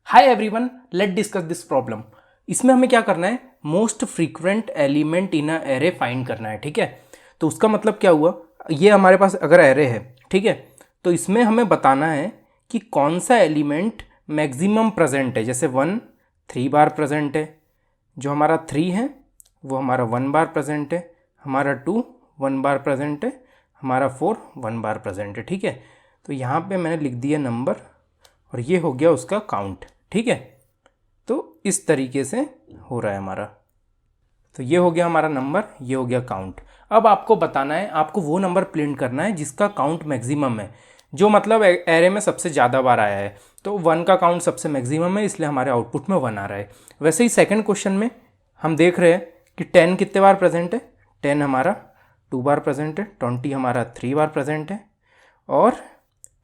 Hi everyone, let discuss this problem. इसमें हमें क्या करना है, most frequent element in a array find करना है। ठीक है, तो उसका मतलब क्या हुआ, ये हमारे पास अगर एरे है, ठीक है, तो इसमें हमें बताना है कि कौन सा एलिमेंट मैक्सिमम प्रेजेंट है। जैसे 1 3 बार प्रेजेंट है, जो हमारा 3 है वो हमारा 1 बार प्रेजेंट है, हमारा 2 1 बार प्रेजेंट है, हमारा 4 1 बार प्रेजेंट है। ठीक है, तो यहाँ पे मैंने लिख दिया नंबर और ये हो गया उसका काउंट। ठीक है, तो इस तरीके से हो रहा है हमारा। तो ये हो गया हमारा नंबर, ये हो गया काउंट। अब आपको बताना है, आपको वो नंबर प्रिंट करना है जिसका काउंट मैक्सिमम है, जो मतलब एरे में सबसे ज़्यादा बार आया है। तो 1 का काउंट सबसे मैक्सिमम है, इसलिए हमारे आउटपुट में 1 आ रहा है। वैसे ही सेकंड क्वेश्चन में हम देख रहे हैं कि 10 कितने बार प्रेजेंट है। 10 हमारा 2 बार प्रेजेंट है, 20 हमारा 3 बार प्रेजेंट है और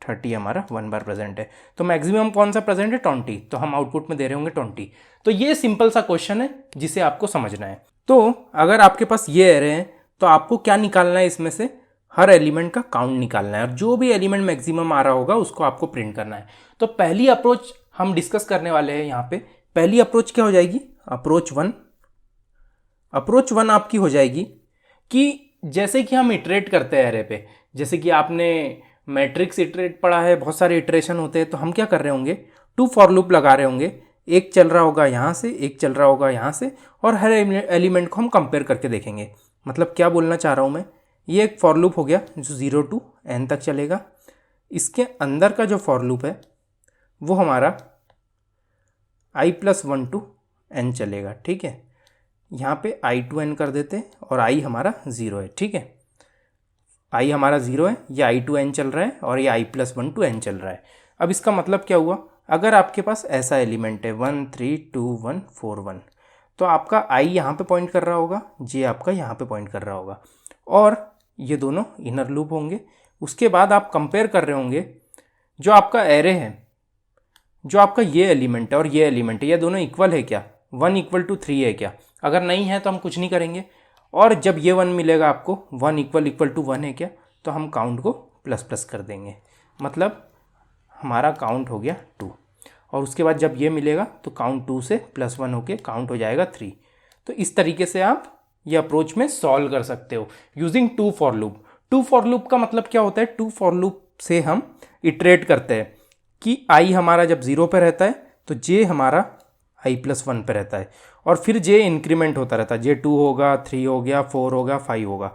30 हमारा 1 बार प्रेजेंट है। तो मैक्सिमम कौन सा प्रेजेंट है, 20, तो हम आउटपुट में दे रहे होंगे 20। तो ये सिंपल सा क्वेश्चन है जिसे आपको समझना है। तो अगर आपके पास ये एरे हैं तो आपको क्या निकालना है, इसमें से हर एलिमेंट का काउंट निकालना है और जो भी एलिमेंट मैक्सिमम आ रहा होगा उसको आपको प्रिंट करना है। तो पहली अप्रोच हम डिस्कस करने वाले हैं यहाँ पे। पहली अप्रोच क्या हो जाएगी, अप्रोच 1। अप्रोच 1 आपकी हो जाएगी कि जैसे कि हम इटरेट करते हैं एरे पे, जैसे कि आपने मैट्रिक्स इटरेट पढ़ा है, बहुत सारे इटरेशन होते हैं। तो हम क्या कर रहे होंगे, 2 फॉर लूप लगा रहे होंगे, एक चल रहा होगा यहाँ से, एक चल रहा होगा यहाँ से, और हर एलिमेंट को हम कंपेयर करके देखेंगे। मतलब क्या बोलना चाह रहा हूँ मैं, ये एक फॉर लूप हो गया जो 0 to n तक चलेगा। इसके अंदर का जो फॉर लूप है वो हमारा i+1 to n चलेगा। ठीक है, यहाँ पे i to n कर देते हैं और i हमारा 0 है। ठीक है, i हमारा 0 है, ये i to n चल रहा है और ये i+1 to n चल रहा है। अब इसका मतलब क्या हुआ, अगर आपके पास ऐसा एलिमेंट है 1 3 2 1 4 1, तो आपका i यहाँ पे पॉइंट कर रहा होगा, j आपका यहाँ पे पॉइंट कर रहा होगा और ये दोनों इनर लूप होंगे। उसके बाद आप कंपेयर कर रहे होंगे जो आपका एरे है, जो आपका ये एलिमेंट है और ये एलिमेंट है, ये दोनों इक्वल है क्या, 1 = 3 है क्या। अगर नहीं है तो हम कुछ नहीं करेंगे, और जब ये 1 मिलेगा आपको, 1 = 1 है क्या, तो हम काउंट को प्लस प्लस कर देंगे। मतलब हमारा काउंट हो गया 2, और उसके बाद जब ये मिलेगा तो काउंट 2 से +1 होके काउंट हो जाएगा 3। तो इस तरीके से आप ये अप्रोच में सॉल्व कर सकते हो using 2 for loop. 2 for loop का मतलब क्या होता है, 2 फॉर लूप से हम इटरेट करते हैं कि i हमारा जब 0 पे रहता है तो j हमारा i+1 पे रहता है, और फिर j इंक्रीमेंट होता रहता है, j 2 होगा, 3 हो गया, 4 होगा, 5 होगा।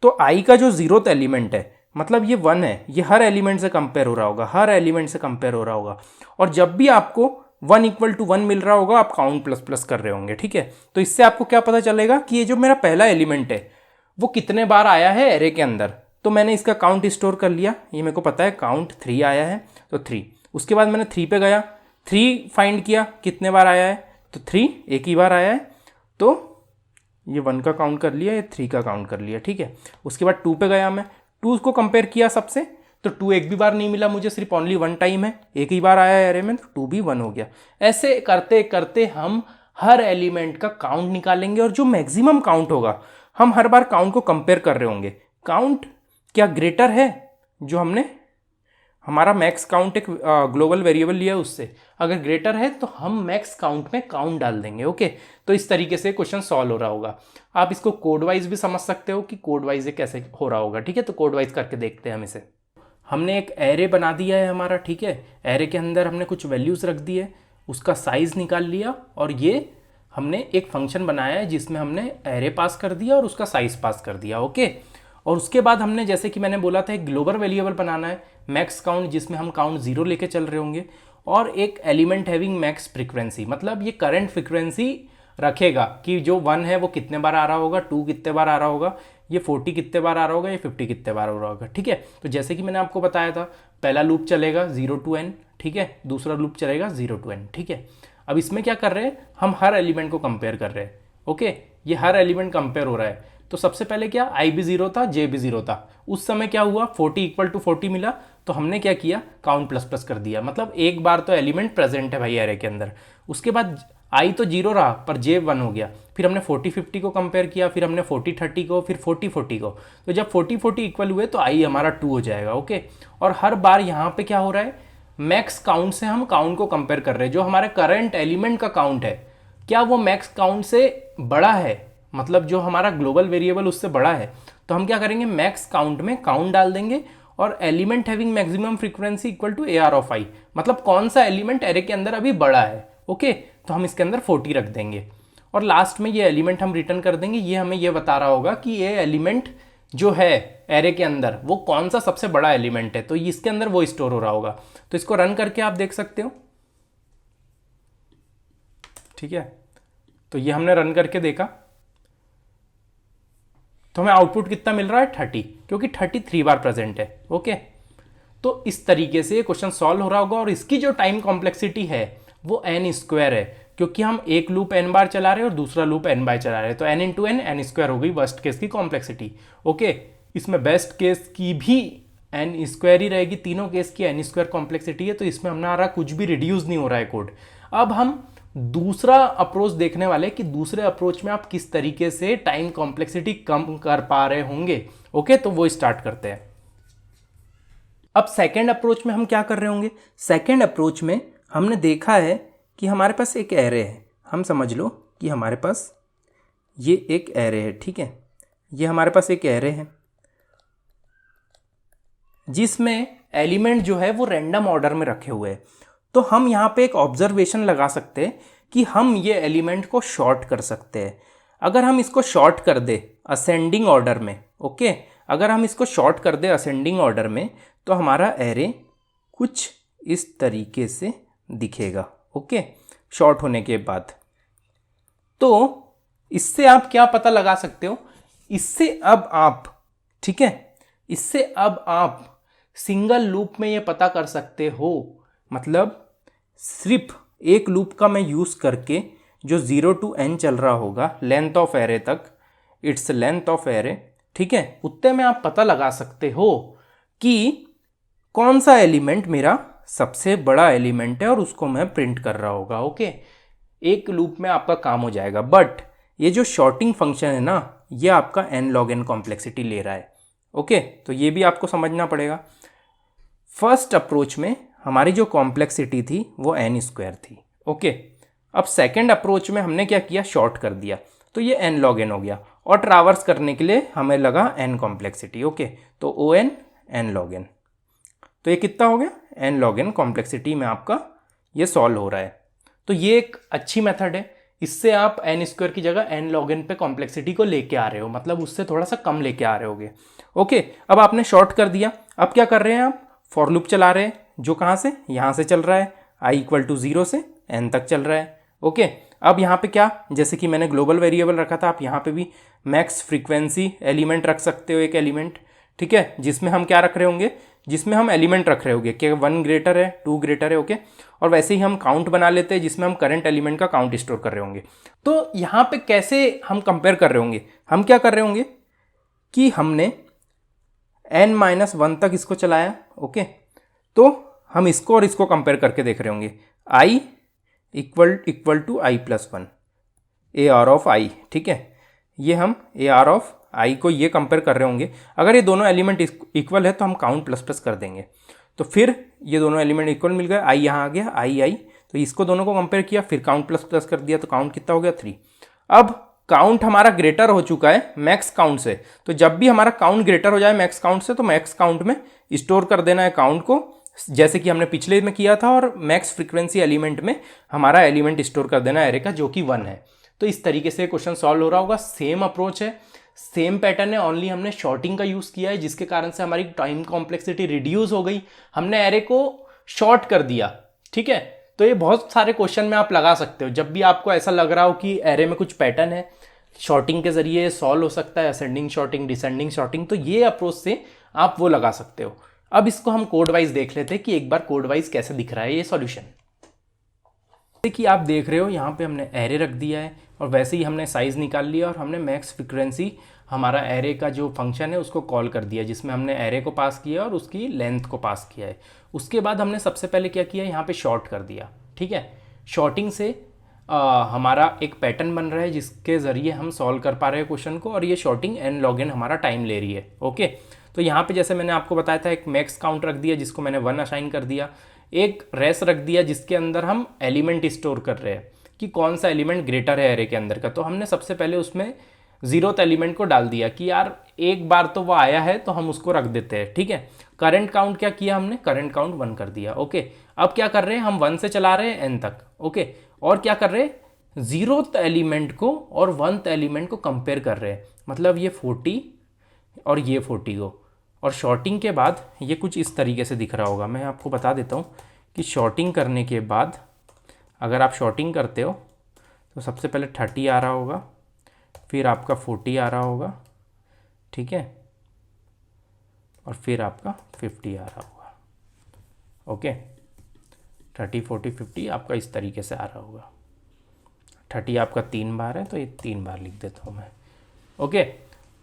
तो i का जो 0th एलिमेंट है, मतलब ये 1 है, ये हर एलिमेंट से कंपेयर हो रहा होगा, हर एलिमेंट से कंपेयर हो रहा होगा। और जब भी आपको 1 = 1 मिल रहा होगा, आप काउंट प्लस प्लस कर रहे होंगे। ठीक है, तो इससे आपको क्या पता चलेगा कि ये जो मेरा पहला एलिमेंट है वो कितने बार आया है एरे के अंदर। तो मैंने इसका काउंट स्टोर कर लिया, ये मेरे को पता है काउंट 3 आया है, तो 3। उसके बाद मैंने 3 पे गया, 3 फाइंड किया कितने बार आया है, तो 3 एक ही बार आया है, तो ये 1 का काउंट कर लिया, ये 3 का काउंट कर लिया। ठीक है, उसके बाद 2 पे गया, मैं 2 को कंपेयर किया सबसे, तो 2 एक भी बार नहीं मिला मुझे, सिर्फ ओनली 1 टाइम है, एक ही बार आया है एरे में, तो 2 भी 1 हो गया। ऐसे करते करते हम हर एलिमेंट का काउंट निकालेंगे, और जो मैक्सिमम काउंट होगा, हम हर बार काउंट को कंपेयर कर रहे होंगे, काउंट क्या ग्रेटर है, जो हमने हमारा मैक्स काउंट एक ग्लोबल वेरिएबल लिया उससे, अगर ग्रेटर है तो हम मैक्स काउंट में काउंट डाल देंगे। ओके, तो इस तरीके से क्वेश्चन सॉल्व हो रहा होगा। आप इसको कोड वाइज भी समझ सकते हो कि कोड वाइज कैसे हो रहा होगा। ठीक है, तो कोड वाइज करके देखते हैं हम इसे। हमने एक एरे बना दिया है हमारा। ठीक है, एरे के अंदर हमने कुछ वैल्यूज़ रख दी है, उसका साइज़ निकाल लिया, और ये हमने एक फंक्शन बनाया है जिसमें हमने एरे पास कर दिया और उसका साइज़ पास कर दिया। ओके, और उसके बाद हमने, जैसे कि मैंने बोला था, एक ग्लोबल वेरिएबल बनाना है, मैक्स काउंट, जिसमें हम काउंट 0 लेके चल रहे होंगे, और एक एलिमेंट हैविंग मैक्स फ्रीक्वेंसी, मतलब ये करंट फ्रीक्वेंसी रखेगा कि जो 1 है वो कितने बार आ रहा होगा, 2 कितने बार आ रहा होगा, ये 40 कितने बार आ रहा होगा, ये 50 कितने बार हो रहा होगा। ठीक है, तो जैसे कि मैंने आपको बताया था, पहला लूप चलेगा 0 to n, ठीक है, दूसरा लूप चलेगा 0 to n। ठीक है, अब इसमें क्या कर रहे हैं, हम हर एलिमेंट को कंपेयर कर रहे हैं। ओके, ये हर एलिमेंट कंपेयर हो रहा है। तो सबसे पहले क्या, i भी 0 था, j भी 0 था। उस समय क्या हुआ, 40 = 40 मिला, तो हमने क्या किया, काउंट प्लस प्लस कर दिया। मतलब एक बार तो एलिमेंट प्रेजेंट है भाई एरे के अंदर। उसके बाद i तो 0 रहा पर j 1 हो गया, फिर हमने 40 50 को कंपेयर किया, फिर हमने 40 30 को, फिर 40 40 को। तो जब 40 40 इक्वल हुए तो i हमारा 2 हो जाएगा। ओके, और हर बार यहाँ पे क्या हो रहा है, मैक्स काउंट से हम काउंट को कंपेयर कर रहे हैं, जो हमारे करंट एलिमेंट का काउंट है क्या वो मैक्स काउंट से बड़ा है, मतलब जो हमारा ग्लोबल वेरिएबल उससे बड़ा है, तो हम क्या करेंगे मैक्स काउंट में काउंट डाल देंगे और element having maximum frequency equal to AR of I, मतलब कौन सा एलिमेंट एरे के अंदर अभी बड़ा है। ओके, तो हम इसके अंदर 40 रख देंगे और लास्ट में ये एलिमेंट हम रिटर्न कर देंगे। ये हमें ये बता रहा होगा कि ये एलिमेंट जो है एरे के अंदर वो कौन सा सबसे बड़ा एलिमेंट है, तो इसके अंदर वो स्टोर हो रहा होगा। तो इसको रन करके आप देख सकते हो। ठीक है, तो ये हमने रन करके देखा तो हमें आउटपुट कितना मिल रहा है 30, क्योंकि 33 बार प्रेजेंट है। ओके, तो इस तरीके से क्वेश्चन सॉल्व हो रहा होगा और इसकी जो टाइम कॉम्प्लेक्सिटी है वो n² है, क्योंकि हम एक लूप n बार चला रहे हैं और दूसरा लूप n बार चला रहे हैं, तो n इंटू n n² हो गई वर्स्ट केस की कॉम्प्लेक्सिटी। ओके, इसमें बेस्ट केस की भी n² ही रहेगी, तीनों केस की n² कॉम्प्लेक्सिटी है, तो इसमें हमारा कुछ भी रिड्यूस नहीं हो रहा है कोड। अब हम दूसरा अप्रोच देखने वाले कि दूसरे अप्रोच में आप किस तरीके से टाइम कॉम्प्लेक्सिटी कम कर पा रहे होंगे। ओके, तो वो स्टार्ट करते हैं। अब सेकेंड अप्रोच में हम क्या कर रहे होंगे, सेकेंड अप्रोच में हमने देखा है कि हमारे पास एक एरे है, हम समझ लो कि हमारे पास ये एक एरे है। ठीक है, ये हमारे पास एक एरे है जिसमें एलिमेंट जो है वो रैंडम ऑर्डर में रखे हुए हैं। तो हम यहाँ पे एक ऑब्जर्वेशन लगा सकते हैं कि हम ये एलिमेंट को शॉर्ट कर सकते हैं। अगर हम इसको शॉर्ट कर दे असेंडिंग ऑर्डर में, ओके, अगर हम इसको शॉर्ट कर दे असेंडिंग ऑर्डर में तो हमारा एरे कुछ इस तरीके से दिखेगा। ओके, शॉर्ट होने के बाद तो इससे आप क्या पता लगा सकते हो, इससे अब आप, ठीक है, इससे अब आप सिंगल लूप में ये पता कर सकते हो, मतलब सिर्फ एक लूप का मैं यूज़ करके जो 0 to n चल रहा होगा लेंथ ऑफ एरे तक, इट्स लेंथ ऑफ एरे, ठीक है, उतने में आप पता लगा सकते हो कि कौन सा एलिमेंट मेरा सबसे बड़ा एलिमेंट है और उसको मैं प्रिंट कर रहा होगा। ओके, एक लूप में आपका काम हो जाएगा। बट ये जो शॉर्टिंग फंक्शन है ना, ये आपका n log n कॉम्प्लेक्सिटी ले रहा है। ओके, तो ये भी आपको समझना पड़ेगा। फर्स्ट अप्रोच में हमारी जो कॉम्प्लेक्सिटी थी वो n² थी। ओके, अब सेकेंड अप्रोच में हमने क्या किया, शॉर्ट कर दिया, तो ये n log n हो गया और ट्रावर्स करने के लिए हमें लगा n कॉम्प्लेक्सिटी। ओके, तो ON n log n, तो ये कितना हो गया n log n कॉम्प्लेक्सिटी में आपका ये सॉल्व हो रहा है। तो ये एक अच्छी मेथड है, इससे आप n² की जगह n log n पे कॉम्प्लेक्सिटी को लेके आ रहे हो, मतलब उससे थोड़ा सा कम लेके आ रहे होगे। ओके, अब आपने शॉर्ट कर दिया, अब क्या कर रहे हैं आप, फॉर लूप चला रहे हैं, जो कहाँ से, यहाँ से चल रहा है, i = 0 से n तक चल रहा है। ओके, अब यहाँ पे क्या, जैसे कि मैंने ग्लोबल वेरिएबल रखा था, आप यहाँ पे भी मैक्स फ्रीक्वेंसी एलिमेंट रख सकते हो, एक एलिमेंट, ठीक है, जिसमें हम क्या रख रहे होंगे, जिसमें हम एलिमेंट रख रहे होंगे कि 1 ग्रेटर है, 2 ग्रेटर है। ओके, और वैसे ही हम काउंट बना लेते हैं जिसमें हम करंट एलिमेंट का काउंट स्टोर कर रहे होंगे। तो यहाँ पे कैसे हम कंपेयर कर रहे होंगे, हम क्या कर रहे होंगे कि हमने n-1 तक इसको चलाया। ओके, तो हम इसको और इसको कंपेयर करके देख रहे होंगे, i equal to i+1 AR of i, ठीक है, ये हम AR ऑफ i को ये कंपेयर कर रहे होंगे। अगर ये दोनों एलिमेंट इक्वल है तो हम काउंट प्लस प्लस कर देंगे, तो फिर ये दोनों एलिमेंट इक्वल मिल गए, i यहाँ आ गया, i, तो इसको दोनों को कंपेयर किया, फिर काउंट प्लस प्लस कर दिया, तो काउंट कितना हो गया 3। अब काउंट हमारा ग्रेटर हो चुका है मैक्स काउंट से, तो जब भी हमारा काउंट ग्रेटर हो जाए मैक्स काउंट से, तो मैक्स काउंट में स्टोर कर देना है काउंट को, जैसे कि हमने पिछले में किया था, और मैक्स फ्रीक्वेंसी एलिमेंट में हमारा एलिमेंट स्टोर कर देना एरे का, जो कि 1 है। तो इस तरीके से क्वेश्चन सॉल्व हो रहा होगा। सेम अप्रोच है, सेम पैटर्न है, ओनली हमने शॉर्टिंग का यूज़ किया है, जिसके कारण से हमारी टाइम कॉम्प्लेक्सिटी रिड्यूस हो गई, हमने एरे को शॉर्ट कर दिया। ठीक है, तो ये बहुत सारे क्वेश्चन में आप लगा सकते हो, जब भी आपको ऐसा लग रहा हो कि एरे में कुछ पैटर्न है, शॉर्टिंग के जरिए सॉल्व हो सकता है, असेंडिंग शॉर्टिंग, डिसेंडिंग शॉर्टिंग, तो ये अप्रोच से आप वो लगा सकते हो। अब इसको हम कोड वाइज देख लेते हैं कि एक बार कोड वाइज कैसे दिख रहा है ये सॉल्यूशन। जैसे कि आप देख रहे हो यहाँ पे हमने एरे रख दिया है और वैसे ही हमने साइज निकाल लिया और हमने मैक्स फ्रीक्वेंसी हमारा एरे का जो फंक्शन है उसको कॉल कर दिया, जिसमें हमने एरे को पास किया और उसकी लेंथ को पास किया है। उसके बाद हमने सबसे पहले क्या किया, यहाँ पे शॉर्ट कर दिया। ठीक है, शॉर्टिंग से हमारा एक पैटर्न बन रहा है जिसके ज़रिए हम सॉल्व कर पा रहे हैं क्वेश्चन को, और ये शॉर्टिंग n log n हमारा टाइम ले रही है। ओके, तो यहाँ पे जैसे मैंने आपको बताया था एक मैक्स काउंट रख दिया जिसको मैंने 1 असाइन कर दिया, एक रेस रख दिया जिसके अंदर हम एलिमेंट स्टोर कर रहे हैं कि कौन सा एलिमेंट ग्रेटर है एरे के अंदर का। तो हमने सबसे पहले उसमें 0th एलिमेंट को डाल दिया कि यार एक बार तो वो आया है तो हम उसको रख देते हैं, ठीक है। करंट काउंट क्या किया हमने, करंट काउंट 1 कर दिया, ओके। अब क्या कर रहे हैं हम, 1 से चला रहे हैं n तक, ओके। और क्या कर रहे हैं, 0th एलिमेंट को और 1th एलिमेंट को कंपेयर कर रहे हैं, मतलब ये 40 और ये 40 को। और शॉर्टिंग के बाद ये कुछ इस तरीके से दिख रहा होगा। मैं आपको बता देता हूँ कि शॉर्टिंग करने के बाद अगर आप शॉर्टिंग करते हो तो सबसे पहले 30 आ रहा होगा, फिर आपका 40 आ रहा होगा, ठीक है, और फिर आपका 50 आ रहा होगा, ओके। 30 40 50 आपका इस तरीके से आ रहा होगा। 30 आपका 3 बार है तो ये 3 बार लिख देता हूँ मैं, ओके।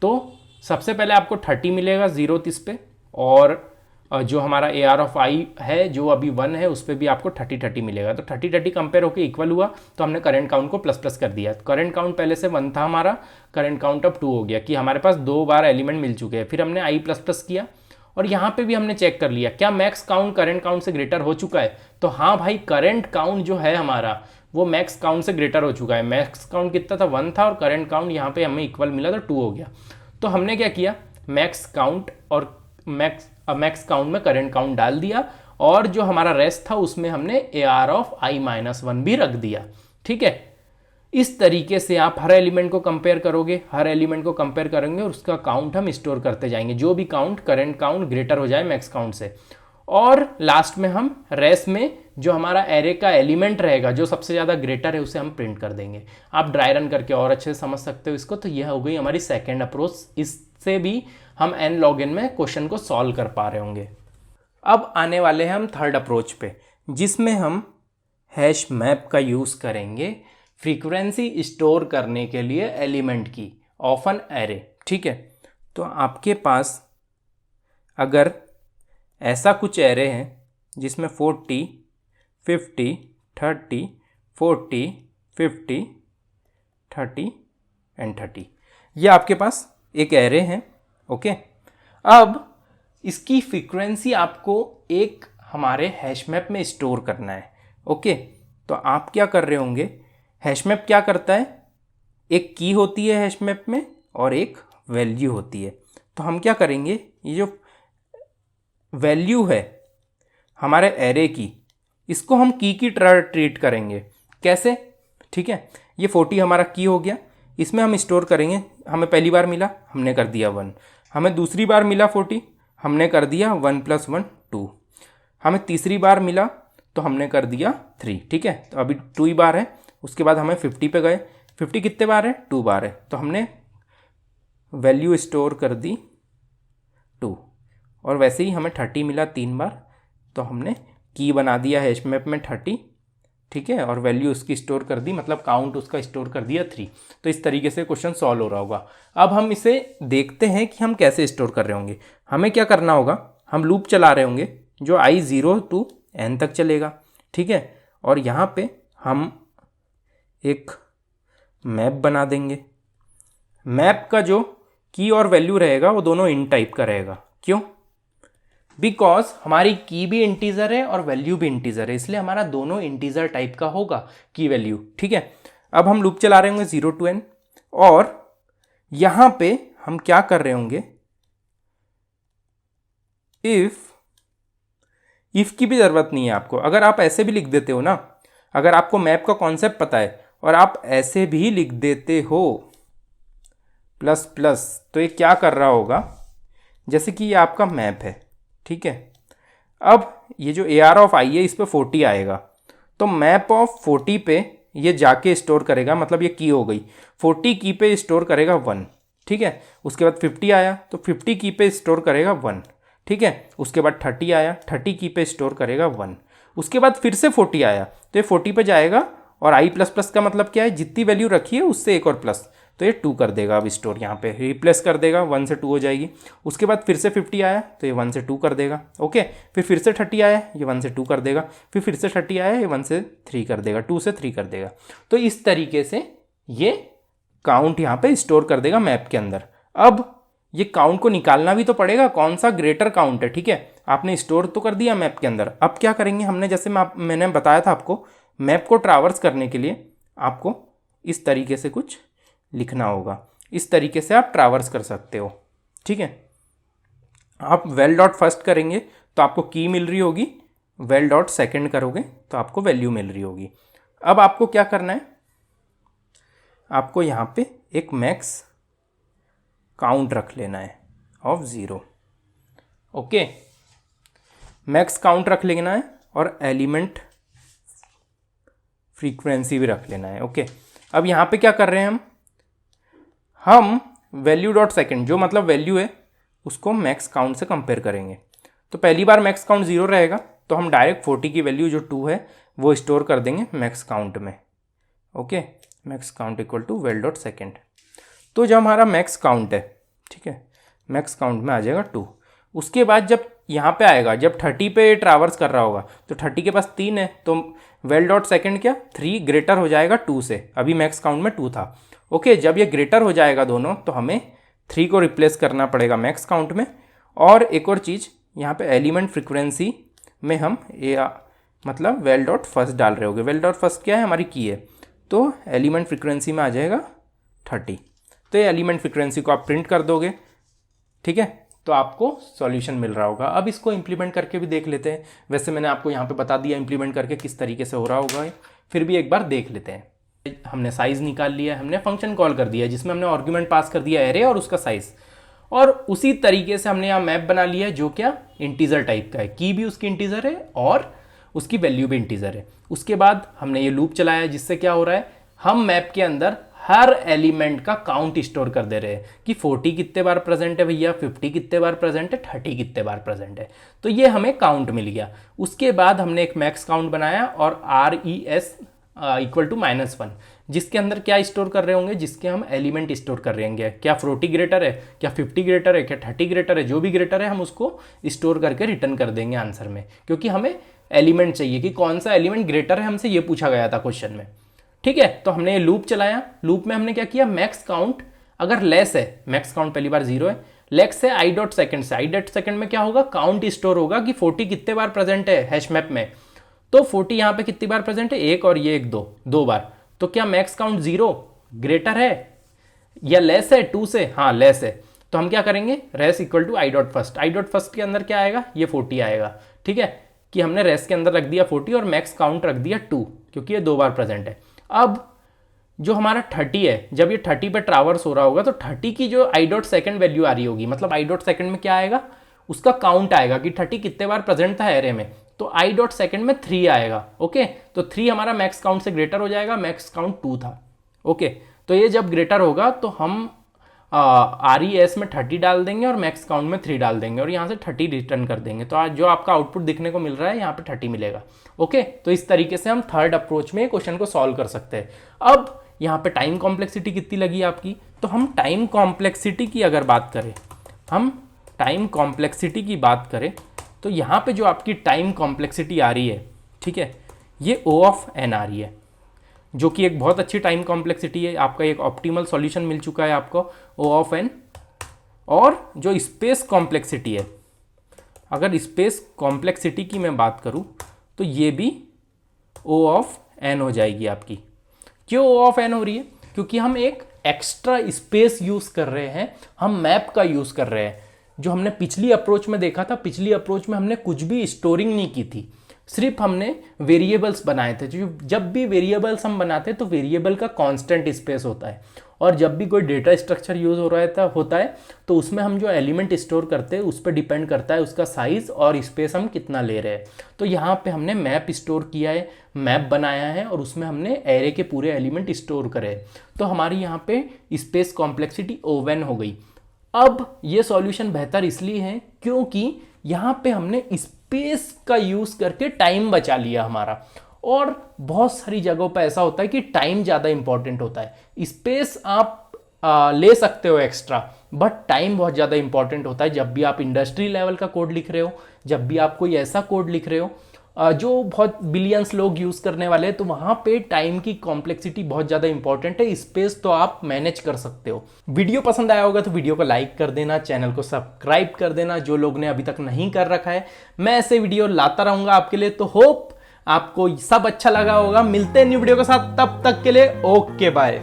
तो सबसे पहले आपको 30 मिलेगा 0th इस पे, और जो हमारा AR है जो अभी 1 है उस पर भी आपको 30 मिलेगा। तो 30 कंपेयर होकर इक्वल हुआ तो हमने करंट काउंट को प्लस प्लस कर दिया। करंट काउंट पहले से 1 था हमारा, करंट काउंट अब 2 हो गया कि हमारे पास 2 बार एलिमेंट मिल चुके हैं। फिर हमने I प्लस प्लस किया और यहाँ पे भी हमने चेक कर लिया क्या मैक्स काउंट करंट काउंट से ग्रेटर हो चुका है। तो हाँ भाई, करंट काउंट जो है हमारा वो मैक्स काउंट से ग्रेटर हो चुका है। मैक्स काउंट कितना था, 1 था, और करंट काउंट यहाँ पे हमें इक्वल मिला तो 2 हो गया। तो हमने क्या किया, मैक्स काउंट और मैक्स काउंट में करंट काउंट डाल दिया, और जो हमारा रेस्ट था उसमें हमने AR-I-1 भी रख दिया, ठीक है। इस तरीके से आप हर एलिमेंट को कंपेयर करोगे, हर एलिमेंट को कंपेयर करेंगे और उसका काउंट हम स्टोर करते जाएंगे, जो भी काउंट करंट काउंट ग्रेटर हो जाए मैक्स काउंट से। और लास्ट में हम रेस में जो हमारा एरे का एलिमेंट रहेगा जो सबसे ज़्यादा ग्रेटर है उसे हम प्रिंट कर देंगे। आप ड्राई रन करके और अच्छे से समझ सकते हो इसको। तो यह हो गई हमारी सेकेंड अप्रोच, इससे भी हम n log n में क्वेश्चन को सॉल्व कर पा रहे होंगे। अब आने वाले हैं हम थर्ड अप्रोच पे, जिसमें हम हैश मैप का यूज़ करेंगे फ्रीक्वेंसी स्टोर करने के लिए एलिमेंट की ऑफ एन एरे, ठीक है। तो आपके पास अगर ऐसा कुछ एरे है जिसमें 40 50 30 40 50 30 एंड 30, ये आपके पास एक एरे है, ओके। अब इसकी फ्रीक्वेंसी आपको एक हमारे हैश मैप में स्टोर करना है, ओके। तो आप क्या कर रहे होंगे, हैश मैप क्या करता है, एक की होती है हैश मैप में और एक वैल्यू होती है। तो हम क्या करेंगे, ये जो वैल्यू है हमारे एरे की, इसको हम की तरह ट्रीट करेंगे। कैसे, ठीक है। ये 40 हमारा की हो गया, इसमें हम स्टोर करेंगे। हमें पहली बार मिला, हमने कर दिया 1। हमें दूसरी बार मिला 40, हमने कर दिया 1 + 1 2। हमें तीसरी बार मिला तो हमने कर दिया 3, ठीक है। तो अभी 2 ही बार है। उसके बाद हमें 50 पे गए, 50 कितने बार है, 2 बार है, तो हमने वैल्यू स्टोर कर दी 2। और वैसे ही हमें 30 मिला 3 बार, तो हमने की बना दिया हैश मैप में 30, ठीक है, और वैल्यू उसकी स्टोर कर दी, मतलब काउंट उसका स्टोर कर दिया 3। तो इस तरीके से क्वेश्चन सॉल्व हो रहा होगा। अब हम इसे देखते हैं कि हम कैसे स्टोर कर रहे होंगे। हमें क्या करना होगा, हम लूप चला रहे होंगे जो I 0 to n तक चलेगा, ठीक है। और यहाँ पे हम एक मैप बना देंगे। मैप का जो की और वैल्यू रहेगा वो दोनों इन टाइप का रहेगा। क्यों, बिकॉज हमारी की भी इंटीजर है और वैल्यू भी इंटीजर है, इसलिए हमारा दोनों इंटीजर टाइप का होगा की वैल्यू, ठीक है। अब हम लूप चला रहे होंगे 0 to n, और यहां पे हम क्या कर रहे होंगे, इफ की भी जरूरत नहीं है आपको। अगर आप ऐसे भी लिख देते हो ना, अगर आपको मैप का कॉन्सेप्ट पता है और आप ऐसे भी लिख देते हो प्लस प्लस, तो ये क्या कर रहा होगा, जैसे कि ये आपका मैप है, ठीक है। अब ये जो AR है इस पे 40 आएगा, तो मैप ऑफ 40 पे ये जाके स्टोर करेगा, मतलब ये की हो गई 40 की पे स्टोर करेगा 1, ठीक है। उसके बाद 50 आया तो 50 की पे स्टोर करेगा 1, ठीक है। उसके बाद 30 आया, 30 की पे स्टोर करेगा 1। उसके बाद फिर से 40 आया तो ये 40 पे जाएगा, और I प्लस प्लस का मतलब क्या है, जितनी वैल्यू रखी है उससे एक और प्लस, तो ये 2 कर देगा। अब स्टोर यहाँ पे रिप्लेस कर देगा, 1 से 2 हो जाएगी। उसके बाद फिर से 50 आया तो ये 1 से 2 कर देगा, ओके। फिर से 30 आया, ये 1 से 2 कर देगा। फिर से 30 आया, ये 1 से 3 कर देगा, 2 से 3 कर देगा। तो इस तरीके से ये काउंट यहाँ पे स्टोर कर देगा मैप के अंदर। अब ये काउंट को निकालना भी तो पड़ेगा, कौन सा ग्रेटर काउंट है, ठीक है। आपने स्टोर तो कर दिया मैप के अंदर। अब क्या करेंगे हमने, जैसे मैंने बताया था आपको, मैप को ट्रैवर्स करने के लिए आपको इस तरीके से कुछ लिखना होगा। इस तरीके से आप ट्रैवर्स कर सकते हो, ठीक है। आप वेल डॉट फर्स्ट करेंगे तो आपको की मिल रही होगी, वेल डॉट सेकेंड करोगे तो आपको वैल्यू मिल रही होगी। अब आपको क्या करना है, आपको यहाँ पे एक मैक्स काउंट रख लेना है ऑफ 0। ओके, मैक्स काउंट रख लेना है और एलिमेंट फ्रीक्वेंसी भी रख लेना है। ओके, अब यहाँ पे क्या कर रहे हैं हम वैल्यू डॉट सेकेंड, जो मतलब वैल्यू है उसको मैक्स काउंट से कंपेयर करेंगे। तो पहली बार मैक्स काउंट 0 रहेगा तो हम डायरेक्ट 40 की वैल्यू जो 2 है वो स्टोर कर देंगे मैक्स काउंट में। Okay, max count equal to val dot second. तो जब हमारा मैक्स काउंट है, ठीक है, मैक्स काउंट में आ जाएगा 2। उसके बाद जब यहाँ पे आएगा, जब 30 पे ट्रैवर्स कर रहा होगा तो 30 के पास 3 है तो वेल डॉट सेकेंड क्या 3 ग्रेटर हो जाएगा 2 से। अभी मैक्स काउंट में 2 था। ओके, जब ये ग्रेटर हो जाएगा दोनों तो हमें 3 को रिप्लेस करना पड़ेगा मैक्स काउंट में। और एक और चीज़, यहाँ पे एलिमेंट फ्रीक्वेंसी में हम मतलब वेल डॉट फर्स्ट डाल रहे होगे। वेल डॉट फर्स्ट क्या है, हमारी की है, तो एलिमेंट फ्रीक्वेंसी में आ जाएगा 30। तो ये एलिमेंट फ्रीक्वेंसी को आप प्रिंट कर दोगे, ठीक है, तो आपको सॉल्यूशन मिल रहा होगा। अब इसको इम्प्लीमेंट करके भी देख लेते हैं। वैसे मैंने आपको यहाँ पे बता दिया इम्प्लीमेंट करके किस तरीके से हो रहा होगा, फिर भी एक बार देख लेते हैं। हमने साइज़ निकाल लिया, हमने फंक्शन कॉल कर दिया जिसमें हमने आर्ग्यूमेंट पास कर दिया एरे और उसका साइज़, और उसी तरीके से हमने यहाँ मैप बना लिया है जो क्या इंटीजर टाइप का है। की भी उसकी इंटीजर है और उसकी वैल्यू भी इंटीजर है। उसके बाद हमने ये लूप चलाया जिससे क्या हो रहा है, हम मैप के अंदर हर एलिमेंट का काउंट स्टोर कर दे रहे हैं कि 40 कितने बार प्रेजेंट है भैया, 50 कितने बार प्रेजेंट है, 30 कितने बार प्रेजेंट है। तो ये हमें काउंट मिल गया। उसके बाद हमने एक मैक्स काउंट बनाया और RES इक्वल टू -1, जिसके अंदर क्या स्टोर कर रहे होंगे, जिसके हम एलिमेंट स्टोर कर रहे होंगे। क्या 40 ग्रेटर है, क्या 50 ग्रेटर है, क्या 30 ग्रेटर है, जो भी ग्रेटर है हम उसको स्टोर करके रिटर्न कर देंगे आंसर में, क्योंकि हमें एलिमेंट चाहिए कि कौन सा एलिमेंट ग्रेटर है, हमसे ये पूछा गया था क्वेश्चन में। ठीक है, तो हमने ये लूप चलाया। लूप में हमने क्या किया, मैक्स काउंट अगर लेस है, मैक्स काउंट पहली बार 0 है, लेक्स है आई डॉट सेकंड से। आई डॉट सेकंड में क्या होगा, काउंट स्टोर होगा कि 40 कितने बार प्रेजेंट है हैश मैप में। तो 40 यहाँ पे कितनी बार प्रेजेंट है, एक और ये एक दो बार। तो क्या मैक्स काउंट 0 ग्रेटर है या लेस है 2 से? हाँ लेस है। तो हम क्या करेंगे, res equal to i dot first. I dot first के अंदर क्या आएगा, ये 40 आएगा। ठीक है, कि हमने रेस के अंदर रख दिया 40 और मैक्स काउंट रख दिया 2, क्योंकि ये 2 बार प्रेजेंट है। अब जो हमारा 30 है, जब ये 30 पे ट्रावर्स हो रहा होगा तो 30 की जो आई डॉट सेकेंड वैल्यू आ रही होगी, मतलब आई डॉट सेकेंड में क्या आएगा, उसका काउंट आएगा कि 30 कितने बार प्रेजेंट था एरे में। तो आई डॉट सेकेंड में 3 आएगा। ओके, तो 3 हमारा मैक्स काउंट से ग्रेटर हो जाएगा, मैक्स काउंट 2 था। ओके, तो ये जब ग्रेटर होगा तो हम RES में 30 डाल देंगे और मैक्स काउंट में 3 डाल देंगे और यहाँ से 30 रिटर्न कर देंगे। तो आज जो आपका आउटपुट दिखने को मिल रहा है यहाँ पे 30 मिलेगा। ओके, तो इस तरीके से हम थर्ड अप्रोच में क्वेश्चन को सॉल्व कर सकते हैं। अब यहाँ पे टाइम कॉम्प्लेक्सिटी कितनी लगी आपकी, तो हम टाइम कॉम्प्लेक्सिटी की अगर बात करें, तो यहाँ पे जो आपकी टाइम कॉम्प्लेक्सिटी आ रही है, ठीक है, ये O ऑफ n आ रही है, जो कि एक बहुत अच्छी टाइम कॉम्प्लेक्सिटी है। आपका एक ऑप्टिमल सॉल्यूशन मिल चुका है आपको O ऑफ n। और जो स्पेस कॉम्प्लेक्सिटी है, अगर स्पेस कॉम्प्लेक्सिटी की मैं बात करूँ तो ये भी O ऑफ n हो जाएगी आपकी। क्यों O ऑफ n हो रही है, क्योंकि हम एक एक्स्ट्रा स्पेस यूज़ कर रहे हैं, हम मैप का यूज़ कर रहे हैं। जो हमने पिछली अप्रोच में देखा था, पिछली अप्रोच में हमने कुछ भी स्टोरिंग नहीं की थी, सिर्फ हमने वेरिएबल्स बनाए थे। जब भी वेरिएबल्स हम बनाते हैं तो वेरिएबल का कांस्टेंट स्पेस होता है, और जब भी कोई डेटा स्ट्रक्चर यूज होता है तो उसमें हम जो एलिमेंट स्टोर करते हैं उस पर डिपेंड करता है उसका साइज और स्पेस हम कितना ले रहे हैं। तो यहाँ पे हमने मैप स्टोर किया है, मैप बनाया है और उसमें हमने एरे के पूरे एलिमेंट स्टोर करे। तो हमारी यहाँ पे स्पेस कॉम्प्लेक्सिटी O1 हो गई। अब ये सॉल्यूशन बेहतर इसलिए है क्योंकि यहाँ पे हमने स्पेस का यूज करके टाइम बचा लिया हमारा। और बहुत सारी जगहों पे ऐसा होता है कि टाइम ज़्यादा इंपॉर्टेंट होता है। स्पेस आप ले सकते हो एक्स्ट्रा, बट टाइम बहुत ज़्यादा इंपॉर्टेंट होता है। जब भी आप इंडस्ट्री लेवल का कोड लिख रहे हो, जब भी आप कोई ऐसा कोड लिख रहे हो जो बहुत बिलियंस लोग यूज़ करने वाले हैं, तो वहाँ पे टाइम की कॉम्प्लेक्सिटी बहुत ज़्यादा इंपॉर्टेंट है। स्पेस तो आप मैनेज कर सकते हो। वीडियो पसंद आया होगा तो वीडियो को लाइक कर देना, चैनल को सब्सक्राइब कर देना जो लोग ने अभी तक नहीं कर रखा है। मैं ऐसे वीडियो लाता रहूँगा आपके लिए, तो होप आपको सब अच्छा लगा होगा। मिलते हैं न्यू वीडियो के साथ, तब तक के लिए ओके बाय।